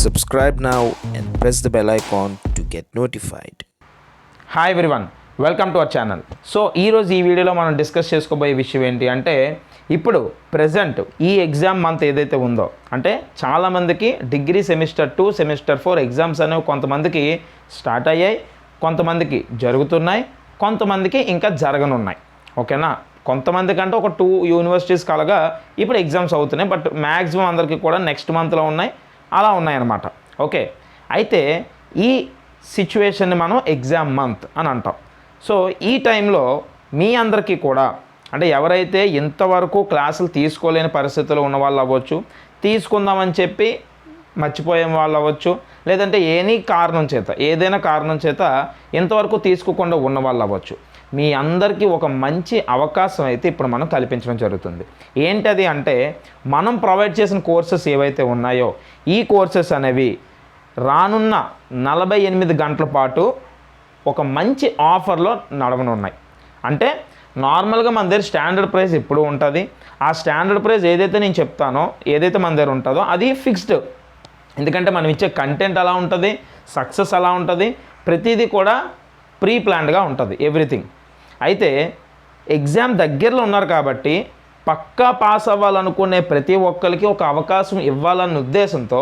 Subscribe now and press the bell icon to get notified. Hi everyone, welcome to our channel. So ఈరోజు ఈ వీడియోలో మనం discuss చేసుకోబోయే విషయం ఏంటి అంటే, ఇప్పుడు ప్రజెంట్ ఈ ఎగ్జామ్ మంత్ ఏదైతే ఉందో, అంటే చాలామందికి డిగ్రీ సెమిస్టర్ 2 సెమిస్టర్ 4 ఎగ్జామ్స్ అనేవి కొంతమందికి స్టార్ట్ అయ్యాయి, కొంతమందికి జరుగుతున్నాయి, కొంతమందికి ఇంకా జరగనున్నాయి. ఓకేనా, కొంతమందికి అంటే ఒక 2 యూనివర్సిటీస్ కలగా ఇప్పుడు ఎగ్జామ్స్ అవుతున్నాయి. బట్ మ్యాక్సిమం అందరికీ కూడా నెక్స్ట్ మంత్లో ఉన్నాయి, అలా ఉన్నాయన్నమాట. ఓకే, అయితే ఈ సిచ్యువేషన్ని మనం ఎగ్జామ్ మంత్ అని అంటాం. సో ఈ టైంలో మీ అందరికీ కూడా, అంటే ఎవరైతే ఇంతవరకు క్లాసులు తీసుకోలేని పరిస్థితుల్లో ఉన్న వాళ్ళు అవ్వచ్చు, తీసుకుందామని చెప్పి మర్చిపోయే వాళ్ళు అవ్వచ్చు, లేదంటే ఏదైనా కారణం చేత ఇంతవరకు తీసుకోకుండా ఉన్న వాళ్ళు అవ్వచ్చు, మీ అందరికీ ఒక మంచి అవకాశం అయితే ఇప్పుడు మనం కల్పించడం జరుగుతుంది. ఏంటది అంటే, మనం ప్రొవైడ్ చేసిన కోర్సెస్ ఏవైతే ఉన్నాయో ఈ కోర్సెస్ అనేవి రానున్న 48 గంటల పాటు ఒక మంచి ఆఫర్లో నడవనున్నాయి. అంటే నార్మల్గా మన దగ్గర స్టాండర్డ్ ప్రైస్ ఎప్పుడు ఉంటుంది, ఆ స్టాండర్డ్ ప్రైస్ ఏదైతే నేను చెప్తానో, ఏదైతే మన దగ్గర ఉంటుందో అది ఫిక్స్డ్. ఎందుకంటే మనం ఇచ్చే కంటెంట్ అలా ఉంటుంది, సక్సెస్ అలా ఉంటుంది, ప్రతిదీ కూడా ప్రీ ప్లాన్డ్గా ఉంటుంది ఎవ్రీథింగ్. అయితే ఎగ్జామ్ దగ్గరలో ఉన్నారు కాబట్టి పక్కా పాస్ అవ్వాలనుకునే ప్రతి ఒక్కరికి ఒక అవకాశం ఇవ్వాలన్న ఉద్దేశంతో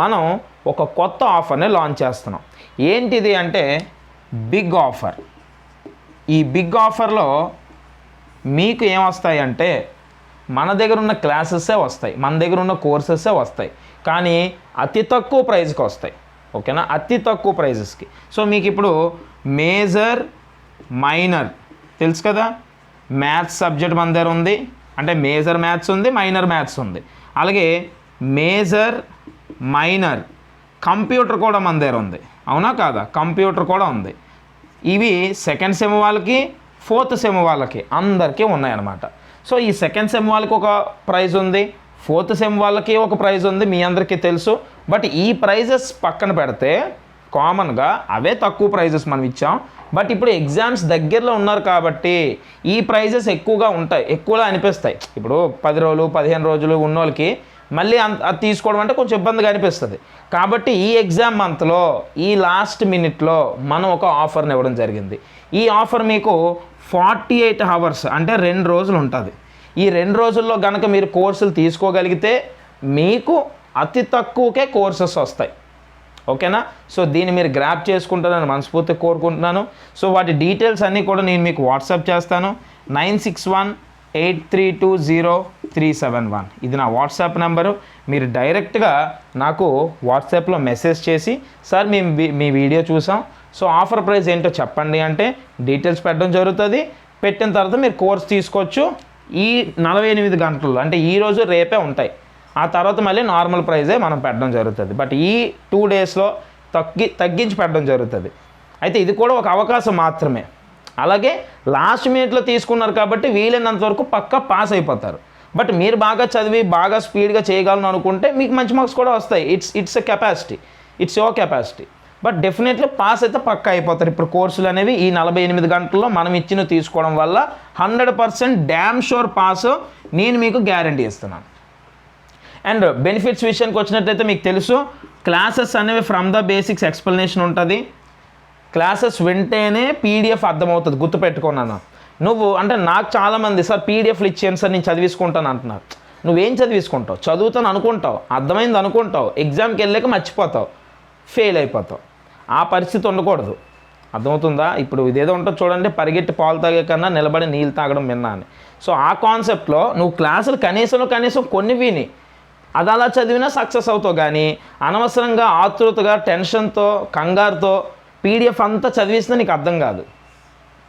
మనం ఒక కొత్త ఆఫర్ని లాంచ్ చేస్తున్నాం. ఏంటిది అంటే బిగ్ ఆఫర్. ఈ బిగ్ ఆఫర్లో మీకు ఏమొస్తాయి అంటే, మన దగ్గర ఉన్న క్లాసెస్సే వస్తాయి, మన దగ్గర ఉన్న కోర్సెస్సే వస్తాయి, కానీ అతి తక్కువ ప్రైస్కి వస్తాయి. ఓకేనా, అతి తక్కువ ప్రైజెస్కి. సో మీకు ఇప్పుడు మేజర్ మైనర్ తెలుసు కదా, మ్యాథ్స్ సబ్జెక్ట్ మన దగ్గర ఉంది, అంటే మేజర్ మ్యాథ్స్ ఉంది, మైనర్ మ్యాథ్స్ ఉంది. అలాగే మేజర్ మైనర్ కంప్యూటర్ కూడా మన దగ్గర ఉంది, అవునా కాదా, కంప్యూటర్ కూడా ఉంది. ఇవి సెకండ్ సెమ్ వాళ్ళకి, ఫోర్త్ సెమ్ వాళ్ళకి అందరికీ ఉన్నాయన్నమాట. సో ఈ సెకండ్ సెమ్ వాళ్ళకి ఒక ప్రైజ్ ఉంది, ఫోర్త్ సెమ్ వాళ్ళకి ఒక ప్రైజ్ ఉంది, మీ అందరికీ తెలుసు. బట్ ఈ ప్రైజెస్ పక్కన పెడితే కామన్గా అవే తక్కువ ప్రైజెస్ మనం ఇచ్చాం. బట్ ఇప్పుడు ఎగ్జామ్స్ దగ్గరలో ఉన్నారు కాబట్టి ఈ ప్రైజెస్ ఎక్కువగా ఉంటాయి, ఎక్కువగా అనిపిస్తాయి. ఇప్పుడు 10 రోజులు 15 రోజులు ఉన్న వాళ్ళకి మళ్ళీ అది తీసుకోవడం అంటే కొంచెం ఇబ్బందిగా అనిపిస్తుంది. కాబట్టి ఈ ఎగ్జామ్ మంత్లో ఈ లాస్ట్ మినిట్లో మనం ఒక ఆఫర్ని ఇవ్వడం జరిగింది. ఈ ఆఫర్ మీకు 48 అవర్స్ అంటే 2 రోజులు ఉంటుంది. ఈ 2 రోజుల్లో కనుక మీరు కోర్సులు తీసుకోగలిగితే మీకు అతి తక్కువకే కోర్సెస్ వస్తాయి. ఓకేనా, సో దీన్ని మీరు గ్రాప్ చేసుకుంటారని మనస్ఫూర్తిగా కోరుకుంటున్నాను. సో వాటి డీటెయిల్స్ అన్నీ కూడా నేను మీకు వాట్సాప్ చేస్తాను. 9618320371 ఇది నా వాట్సాప్ నెంబరు. మీరు డైరెక్ట్గా నాకు వాట్సాప్లో మెసేజ్ చేసి, సార్ మేము మీ వీడియో చూసాం, సో ఆఫర్ ప్రైస్ ఏంటో చెప్పండి అంటే డీటెయిల్స్ పెట్టడం జరుగుతుంది. పెట్టిన తర్వాత మీరు కోర్స్ తీసుకోవచ్చు. ఈ 48 గంటల్లో, అంటే ఈరోజు రేపే ఉంటాయి, ఆ తర్వాత మళ్ళీ నార్మల్ ప్రైజే మనం పెట్టడం జరుగుతుంది. బట్ ఈ 2 డేస్లో తగ్గించి పెట్టడం జరుగుతుంది. అయితే ఇది కూడా ఒక అవకాశం మాత్రమే. అలాగే లాస్ట్ మినిట్లో తీసుకున్నారు కాబట్టి వీలైనంత వరకు పక్కా పాస్ అయిపోతారు. బట్ మీరు బాగా చదివి బాగా స్పీడ్గా చేయగలను అనుకుంటే మీకు మంచి మార్క్స్ కూడా వస్తాయి. It's a capacity, it's your capacity. But definitely pass అయితే పక్కా అయిపోతారు. ఇప్పుడు కోర్సులు అనేవి ఈ 48 గంటల్లో మనం ఇచ్చిన తీసుకోవడం వల్ల 100% డ్యామ్ షూర్ పాస్ నేను మీకు గ్యారంటీ ఇస్తున్నాను. అండ్ బెనిఫిట్స్ విషయానికి వచ్చినట్లయితే మీకు తెలుసు, క్లాసెస్ అనేవి ఫ్రమ్ ద బేసిక్స్ ఎక్స్ప్లెనేషన్ ఉంటుంది. క్లాసెస్ వింటేనే పీడిఎఫ్ అర్థమవుతుంది, గుర్తుపెట్టుకున్నాను. నువ్వు అంటే నాకు చాలామంది, సార్ పీడిఎఫ్లు ఇచ్చేయండి సార్ నేను చదివించుకుంటాను అంటున్నారు. నువ్వేం చదివించుకుంటావు? చదువుతాను అనుకుంటావు, అర్థమైంది అనుకుంటావు, ఎగ్జామ్కి వెళ్ళాక మర్చిపోతావు, ఫెయిల్ అయిపోతావు. ఆ పరిస్థితి ఉండకూడదు, అర్థమవుతుందా? ఇప్పుడు ఇదేదో ఉంటుంది చూడండి, పరిగెట్టి పాలు తాగే కన్నా నిలబడి నీళ్ళు తాగడం విన్నా అని. సో ఆ కాన్సెప్ట్లో నువ్వు క్లాసులు కనీసం కొన్ని విని అది అలా చదివినా సక్సెస్ అవుతావు. కానీ అనవసరంగా ఆతృతగా టెన్షన్తో కంగారుతో పీడిఎఫ్ అంతా చదివిస్తే నీకు అర్థం కాదు.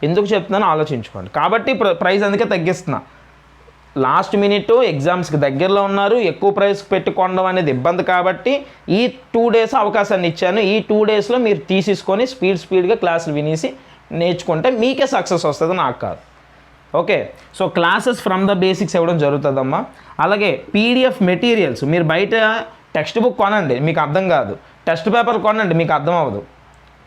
ఎందుకు చెప్తున్నానో ఆలోచించుకోండి. కాబట్టి ప్రైస్ అందుకే తగ్గిస్తున్నా. లాస్ట్ మినిట్ ఎగ్జామ్స్కి దగ్గరలో ఉన్నారు, ఎక్కువ ప్రైస్ పెట్టుకోవడం అనేది ఇబ్బంది కాబట్టి ఈ 2 డేస్ అవకాశాన్ని ఇచ్చాను. ఈ 2 డేస్లో మీరు తీసేసుకొని స్పీడ్గా క్లాసులు వినేసి నేర్చుకుంటే మీకే సక్సెస్ వస్తుంది, నాకు కాదు. Okay, so classes from the basics ఇవ్వడం జరుగుతుందమ్మా. అలాగే పీడిఎఫ్ మెటీరియల్స్, మీరు బయట టెక్స్ట్ బుక్ కొనండి, మీకు అర్థం కాదు. టెస్ట్ పేపర్ కొనండి, మీకు అర్థం అవ్వదు.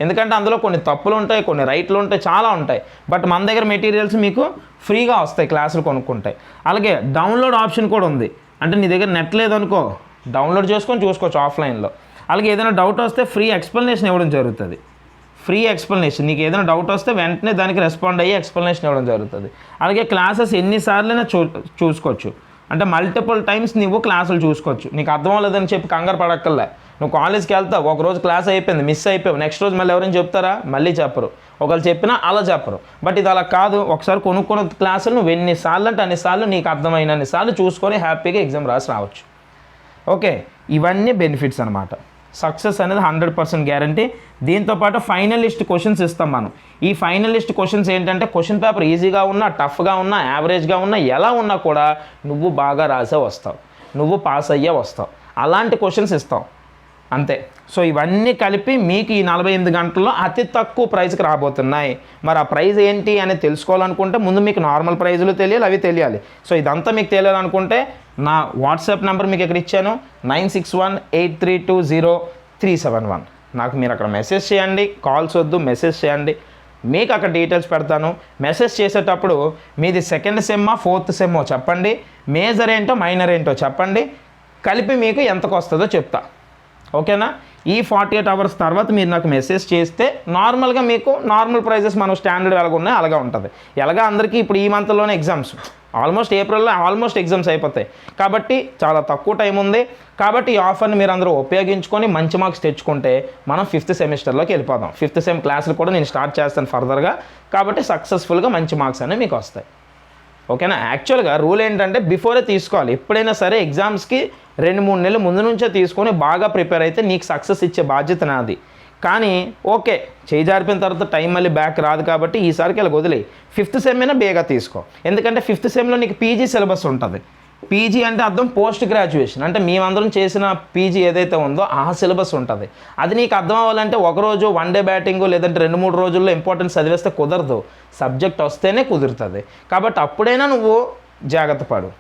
ఎందుకంటే అందులో కొన్ని తప్పులు ఉంటాయి, కొన్ని రైట్లు ఉంటాయి, చాలా ఉంటాయి. బట్ మన దగ్గర మెటీరియల్స్ మీకు ఫ్రీగా వస్తాయి క్లాసులు కొనుక్కుంటాయి. అలాగే డౌన్లోడ్ ఆప్షన్ కూడా ఉంది. అంటే నీ దగ్గర నెట్ లేదనుకో, డౌన్లోడ్ చేసుకొని చూసుకోవచ్చు ఆఫ్లైన్లో. అలాగే ఏదైనా డౌట్ వస్తే ఫ్రీ ఎక్స్ప్లెనేషన్ ఇవ్వడం జరుగుతుంది. ఫ్రీ ఎక్స్ప్లెనేషన్, నీకు ఏదైనా డౌట్ వస్తే వెంటనే దానికి రెస్పాండ్ అయ్యి ఎక్స్ప్లెనేషన్ ఇవ్వడం జరుగుతుంది. అలాగే క్లాసెస్ ఎన్నిసార్లైనా చూసుకోవచ్చు, అంటే మల్టిపుల్ టైమ్స్ నువ్వు క్లాసులు చూసుకోవచ్చు. నీకు అర్థం అవ్వలేదని చెప్పి కంగారు పడక్కర్లే. నువ్వు కాలేజ్కి వెళ్తావు, ఒకరోజు క్లాస్ అయిపోయింది, మిస్ అయిపోయావు, నెక్స్ట్ రోజు మళ్ళీ ఎవరైనా చెప్తారా? మళ్ళీ చెప్పరు. ఒకళ్ళు చెప్పినా అలా చెప్పరు. బట్ ఇది అలా కాదు. ఒకసారి కొనుక్కున్న క్లాసులు నువ్వు ఎన్నిసార్లు అంటే అన్నిసార్లు నీకు అర్థమైన అన్నిసార్లు చూసుకొని హ్యాపీగా ఎగ్జామ్ రాసి రావచ్చు. ఓకే, ఇవన్నీ బెనిఫిట్స్ అనమాట. సక్సెస్ అనేది 100% గ్యారంటీ. దీంతోపాటు ఫైనలిస్ట్ క్వశ్చన్స్ ఇస్తాం మనం. ఈ ఫైనలిస్ట్ క్వశ్చన్స్ ఏంటంటే క్వశ్చన్ పేపర్ ఈజీగా ఉన్నా, టఫ్గా ఉన్నా, యావరేజ్గా ఉన్నా, ఎలా ఉన్నా కూడా నువ్వు బాగా రాసే వస్తావు, నువ్వు పాస్ అయ్యే వస్తావు. అలాంటి క్వశ్చన్స్ ఇస్తాం అంతే. సో ఇవన్నీ కలిపి మీకు ఈ 48 గంటల్లో అతి తక్కువ ప్రైస్కి రాబోతున్నాయి. మరి ఆ ప్రైస్ ఏంటి అనేది తెలుసుకోవాలనుకుంటే ముందు మీకు నార్మల్ ప్రైజులు తెలియాలి, అవి తెలియాలి. సో ఇదంతా మీకు తెలియాలనుకుంటే నా వాట్సాప్ నెంబర్ మీకు ఇక్కడ ఇచ్చాను, 9618320371. నాకు మీరు అక్కడ మెసేజ్ చేయండి, కాల్స్ వద్దు, మెసేజ్ చేయండి. మీకు అక్కడ డీటెయిల్స్ పెడతాను. మెసేజ్ చేసేటప్పుడు మీది సెకండ్ సెమ్మా, ఫోర్త్ సెమ్మో చెప్పండి, మేజర్ ఏంటో మైనర్ ఏంటో చెప్పండి, కలిపి మీకు ఎంతకు వస్తుందో చెప్తా. ఓకేనా? ఈ 48 అవర్స్ తర్వాత మీరు నాకు మెసేజ్ చేస్తే నార్మల్గా మీకు నార్మల్ ప్రైజెస్ మనం స్టాండర్డ్ ఎలాగ ఉన్నాయి అలాగా ఉంటుంది. ఎలాగా అందరికీ ఇప్పుడు ఈ మంత్లోనే ఎగ్జామ్స్, ఆల్మోస్ట్ ఏప్రిల్లో ఆల్మోస్ట్ ఎగ్జామ్స్ అయిపోతాయి కాబట్టి చాలా తక్కువ టైం ఉంది. కాబట్టి ఈ ఆఫర్ని మీరు అందరూ ఉపయోగించుకొని మంచి మార్క్స్ తెచ్చుకుంటే మనం 5th సెమిస్టర్లోకి వెళ్ళిపోదాం. 5th సెమ్ క్లాసులు కూడా నేను స్టార్ట్ చేస్తాను ఫర్దర్గా. కాబట్టి సక్సెస్ఫుల్గా మంచి మార్క్స్ అనేవి మీకు వస్తాయి. ఓకేనా? యాక్చువల్గా రూల్ ఏంటంటే బిఫోరే తీసుకోవాలి. ఎప్పుడైనా సరే ఎగ్జామ్స్కి 2-3 నెలలు ముందు నుంచే తీసుకొని బాగా ప్రిపేర్ అయితే నీకు సక్సెస్ ఇచ్చే బాధ్యత నాది. కానీ ఓకే, చేయి జారిపోయిన తర్వాత టైం మళ్ళీ బ్యాక్ రాదు కాబట్టి ఈసారికి ఇలా వదిలే 5th సెమ్ అయినా బేగా తీసుకో. ఎందుకంటే 5th సెమ్లో నీకు పీజీ సిలబస్ ఉంటుంది. పీజీ అంటే అర్థం పోస్ట్ గ్రాడ్యుయేషన్, అంటే మేమందరం చేసిన పీజీ ఏదైతే ఉందో ఆ సిలబస్ ఉంటుంది. అది నీకు అర్థం అవ్వాలంటే ఒకరోజు 1 డే బ్యాటింగ్ లేదంటే 2-3 రోజుల్లో ఇంపార్టెన్స్ చదివేస్తే కుదరదు. సబ్జెక్ట్ వస్తేనే కుదురుతుంది. కాబట్టి అప్పుడైనా నువ్వు జాగ్రత్త పడు.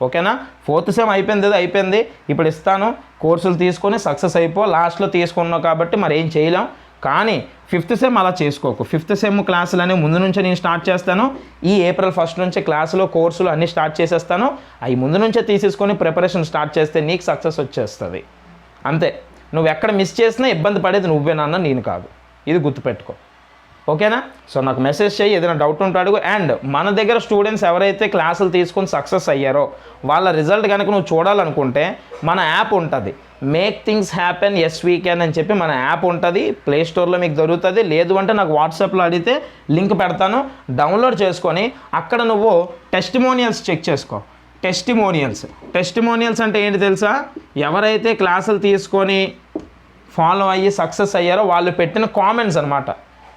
ఓకేనా? 4th సెమ్ అయిపోయింది, ఇప్పుడు ఇస్తాను, కోర్సులు తీసుకొని సక్సెస్ అయిపో. లాస్ట్లో తీసుకున్నావు కాబట్టి మరి ఏం చేయలేం. కానీ 5th సెమ్ అలా చేసుకోకు. 5th సెమ్ క్లాసులు అనేవి ముందు నుంచే నేను స్టార్ట్ చేస్తాను. ఈ ఏప్రిల్ 1 నుంచే క్లాసులు, కోర్సులు అన్నీ స్టార్ట్ చేసేస్తాను. అవి ముందు నుంచే తీసేసుకొని ప్రిపరేషన్ స్టార్ట్ చేస్తే నీకు సక్సెస్ వచ్చేస్తుంది. అంతే. నువ్వు ఎక్కడ మిస్ చేసినా ఇబ్బంది పడేది నువ్వేనన్న, నేను కాదు. ఇది గుర్తుపెట్టుకో. ఓకేనా? సో నాకు మెసేజ్ చేయి, ఏదైనా డౌట్ ఉంటే అడుగు. అండ్ మన దగ్గర స్టూడెంట్స్ ఎవరైతే క్లాసులు తీసుకొని సక్సెస్ అయ్యారో వాళ్ళ రిజల్ట్ కనుక నువ్వు చూడాలనుకుంటే మన యాప్ ఉంటుంది, make things happen as we can అని చెప్పి మన యాప్ ఉంటుంది. ప్లే స్టోర్లో మీకు దొరుకుతుంది. లేదు అంటే నాకు వాట్సాప్లో అడిగితే లింక్ పెడతాను, డౌన్లోడ్ చేసుకొని అక్కడ నువ్వు టెస్టిమోనియల్స్ చెక్ చేసుకో. టెస్టిమోనియల్స్ అంటే ఏంటి తెలుసా? ఎవరైతే క్లాసులు తీసుకొని ఫాలో అయ్యి సక్సెస్ అయ్యారో వాళ్ళు పెట్టిన కామెంట్స్ అనమాట.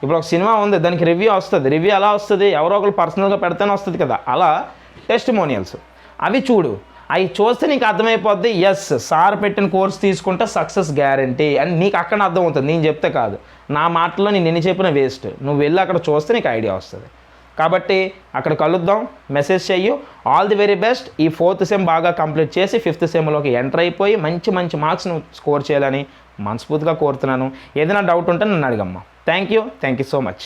ఇప్పుడు ఒక సినిమా ఉంది, దానికి రివ్యూ వస్తుంది. రివ్యూ ఎలా వస్తుంది? ఎవరో ఒకరు పర్సనల్గా పెడితేనే వస్తుంది కదా. అలా టెస్టిమోనియల్స్ అవి చూడు. అవి చూస్తే నీకు అర్థమైపోద్ది, ఎస్ సార్ పెట్టిన కోర్స్ తీసుకుంటే సక్సెస్ గ్యారంటీ అని నీకు అక్కడ అర్థమవుతుంది. నేను చెప్తే కాదు, నా మాటలో నేను ఎన్ని చెప్పిన వేస్ట్. నువ్వు వెళ్ళి అక్కడ చూస్తే నీకు ఐడియా వస్తుంది. కాబట్టి అక్కడ కలుద్దాం, మెసేజ్ చెయ్యు. All the very best. ఈ 4th సెమ్ బాగా కంప్లీట్ చేసి 5th సెమ్లోకి ఎంటర్ అయిపోయి మంచి మార్క్స్ నువ్వు స్కోర్ చేయాలని మనస్ఫూర్తిగా కోరుతున్నాను. ఏదైనా డౌట్ ఉంటే నన్ను అడగమ్మా. Thank you so much.